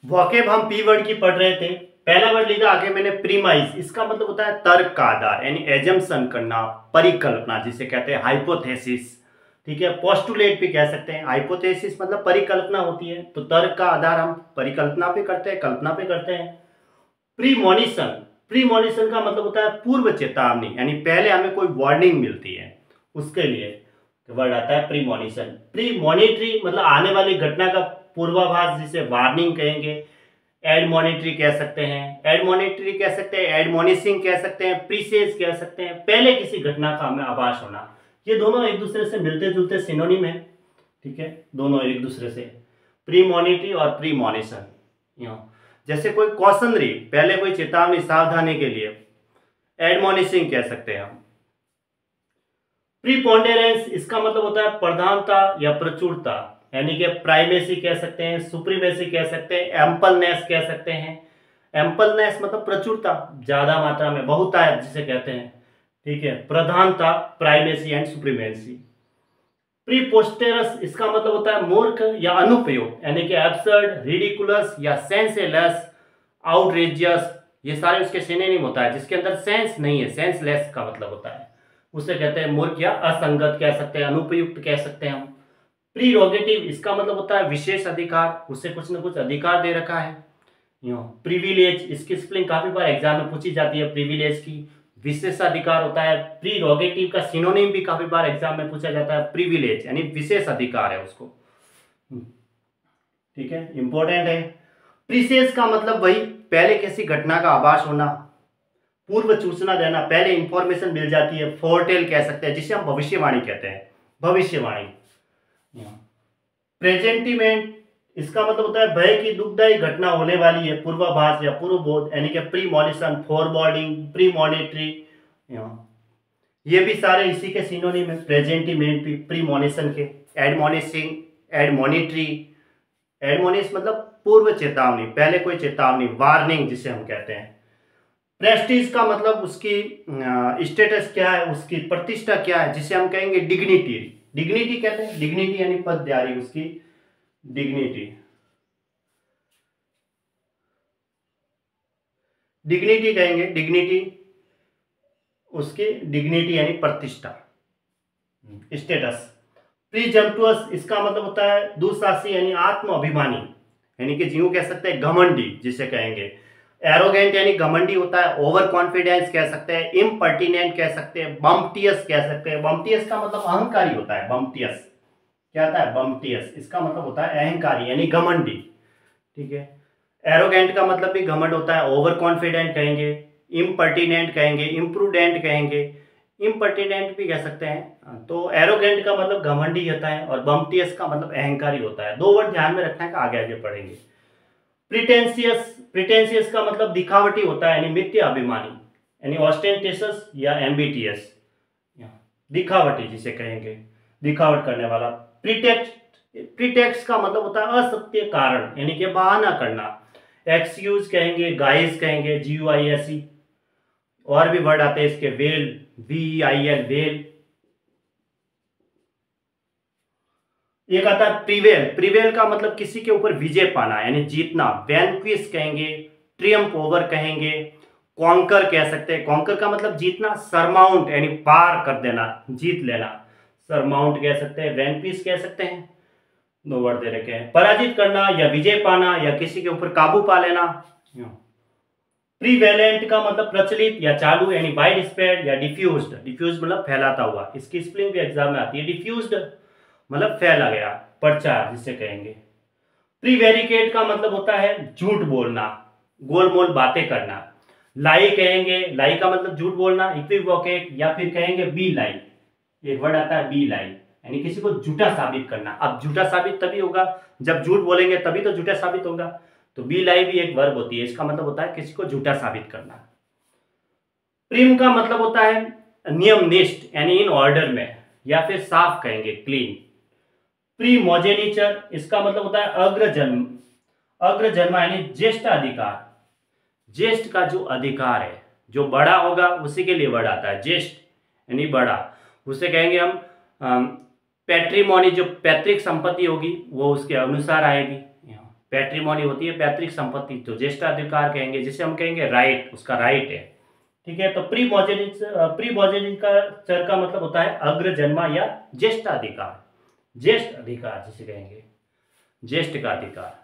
Vocab हम P word की पढ़ रहे थे। पहला वर्ड लिखा आगे मैंने प्रीमाइज, इसका मतलब होता है तर्क का आधार यानी एजम्पशन करना, परिकल्पना जिसे कहते हैं हाइपोथेसिस। ठीक है, पोस्टुलेट भी कह सकते हैं। हाइपोथेसिस मतलब परिकल्पना होती है, तो तर्क का आधार हम परिकल्पना पे करते हैं, कल्पना पे करते हैं। प्रीमोनिशन, प्रीमोनिशन का मतलब होता है पूर्व चेतावनी, यानी पहले हमें कोई वार्निंग मिलती है उसके लिए वर्ड आता है प्रीमोनिशन। प्रीमोनिटरी मतलब आने वाली घटना का पूर्वाभास, जिसे वार्निंग कहेंगे। एडमोनिटरी कह सकते हैं, एडमोनिटरी कह सकते हैं, एडमोनिशिंग कह सकते हैं, प्रीसेज कह सकते हैं, पहले किसी घटना का हमें आभास होना। ये दोनों एक दूसरे से मिलते जुलते सिनोनिम है। ठीक है, दोनों एक दूसरे से, प्रीमोनिटरी और प्रीमोनिशन। जैसे कोई कॉशनरी, पहले कोई चेतावनी, सावधानी के लिए, एडमोनिशिंग कह सकते हैं हम। प्रीपोंडेरेंस, इसका मतलब होता है प्रधानता या प्रचुरता, यानी कि प्राइमेसी कह सकते हैं, सुप्रीमेसी कह सकते हैं, एम्पलनेस कह सकते हैं। एम्पलनेस मतलब प्रचुरता, ज्यादा मात्रा में, बहुतायत जिसे कहते हैं। ठीक है, प्रधानता, प्राइमेसी एंड सुप्रीमेसी। प्रीपोस्टेरस, इसका मतलब होता है मूर्ख या अनुपयुक्त, यानी कि एब्सर्ड, रिडिकुलस या सेंसलेस, आउटरेजियस, ये सारे उसके सिनोनिम होता है। जिसके अंदर सेंस नहीं है, सेंसलेस का मतलब होता है, उसे कहते हैं मूर्ख या असंगत कह सकते हैं, अनुपयुक्त कह सकते हैं हम। प्रीरोगेटिव, इसका मतलब होता है विशेष अधिकार, उसे कुछ न कुछ अधिकार दे रखा है। प्रिविलेज, इसकी स्पेलिंग काफी बार एग्जाम में पूछी जाती है, प्रिविलेज की विशेषाधिकार होता है। प्रीरोगेटिव का सिनोनिम भी काफी बार एग्जाम में पूछा जाता है, प्रिविलेज यानी विशेष अधिकार है उसको। ठीक है, इंपॉर्टेंट है। प्रीसेस का मतलब वही पहले किसी घटना का आभास होना, पूर्व सूचना देना, पहले इंफॉर्मेशन मिल जाती है, फोरटेल कह सकते हैं, जिसे हम भविष्यवाणी कहते हैं, भविष्यवाणी। प्रेजेंटिमेंट, इसका मतलब होता है भय की दुखदायी घटना होने वाली है, पूर्वाभास या पूर्वबोध, यानी कि प्रीमोनिशन, फोरबॉर्डिंग, प्रीमोनिटरी। ये भी सारे इसी के सिनोनिम है, प्रेजेंटिमेंट भी प्रीमोनिशन के। एडमोनिशिंग, एडमोनिटरी, एडमोनिश मतलब पूर्व चेतावनी, पहले कोई चेतावनी, वार्निंग जिसे हम कहते हैं। प्रेस्टीज का मतलब उसकी स्टेटस क्या है, उसकी प्रतिष्ठा क्या है, जिसे हम कहेंगे डिग्निटी। डिग्निटी कहते हैं, डिग्निटी यानी पदधारी, उसकी डिग्निटी। डिग्निटी कहेंगे, डिग्निटी, उसकी डिग्निटी यानी प्रतिष्ठा, स्टेटस। प्रीजम्पटुअस, इसका मतलब होता है दुशासी यानी आत्म अभिमानी, यानी कि जीव कह सकते हैं घमंडी जिसे कहेंगे। एरोगेंट यानी घमंडी होता है, ओवर कॉन्फिडेंस कह सकते हैं, इम्पर्टिनेंट कह सकते हैं, बम्पटियस कह सकते हैं। बम्पटियस का मतलब अहंकारी होता है। बम्पटियस क्या होता है, बम्पटियस इसका मतलब होता है अहंकारी यानी घमंडी। ठीक है, एरोगेंट का मतलब भी घमंड होता है, ओवर कॉन्फिडेंट कहेंगे, इम्पर्टिनेंट कहेंगे, इम्प्रूडेंट कहेंगे, इम्पर्टिनेंट भी कह सकते हैं। तो एरोगेंट का मतलब घमंडी होता है और बम्पटियस का मतलब अहंकारी होता है। दो वर्ड ध्यान में रखना है, आगे आगे पढ़ेंगे। प्रिटेंशियस, प्रिटेंशियस का मतलब दिखावटी होता है यानी मिथ्या अभिमानी, यानी ऑस्टेंटेशियस या एम्बिटियस, दिखावटी जिसे कहेंगे, दिखावट करने वाला। प्रीटेक्स्ट, प्रीटेक्स्ट का मतलब होता है असत्य कारण, यानी कि बहाना करना। एक्सक्यूज कहेंगे, गाइस कहेंगे, GUISE। और भी वर्ड आते हैं इसके, वेल, VEIL, वेल। एक आता है प्रिवेल, प्रिवेल का मतलब किसी के ऊपर विजय पाना यानी जीतना। वैनक्विश कहेंगे, ट्रियम्फ ओवर कहेंगे, कॉन्कर कह सकते हैं, कॉन्कर का मतलब जीतना। सरमाउंट यानी पार कर देना, जीत लेना, सरमाउंट कह सकते हैं, वैनक्विश कह सकते हैं। दो वर्ड दे रखे हैं, पराजित करना या विजय पाना या किसी के ऊपर काबू पा लेना। प्रीवेलेंट का मतलब प्रचलित या चालू यानी वाइड स्प्रेड या डिफ्यूज्ड, डिफ्यूज मतलब फैलाता हुआ, इसकी स्पेलिंग भी एग्जाम में आती है। डिफ्यूज्ड मतलब फैला गया, प्रचार जिसे कहेंगे। प्रीवेरिकेट का मतलब होता है झूठ बोलना, गोलमोल बातें करना। लाई कहेंगे, लाई का मतलब झूठ बोलना, इक्विवोकेट या फिर कहेंगे बी लाई, एक वर्ड आता है बी लाई, यानी किसी को झूठा साबित करना। अब झूठा साबित तभी होगा जब झूठ बोलेंगे, तभी तो झूठा साबित होगा। तो बी लाई भी एक वर्ब होती है, इसका मतलब होता है किसी को झूठा साबित करना। प्रिम का मतलब होता है नियमनिष्ठ यानी इन ऑर्डर में, या फिर साफ कहेंगे क्लीन। प्रीमोजेनिचर, इसका मतलब होता है अग्रजन्म, अग्रजन्म यानी ज्येष्ठ अधिकार, ज्येष्ठ का जो अधिकार है, जो बड़ा होगा उसी के लिए वर्ड आता है, ज्येष्ठ यानी बड़ा, उसे कहेंगे हम पैट्रिमोनी, जो पैतृक संपत्ति होगी वो उसके अनुसार आएगी। पैट्रिमोनी होती है पैतृक संपत्ति, तो ज्येष्ठाधिकार कहेंगे, जिसे हम कहेंगे राइट, उसका राइट है। ठीक है, तो प्रीमोजेनिचर का मतलब होता है अग्रजन्मा या ज्येष्ठाधिकार, ज्येष्ठ अधिकार जिसे कहेंगे, ज्येष्ठ का अधिकार।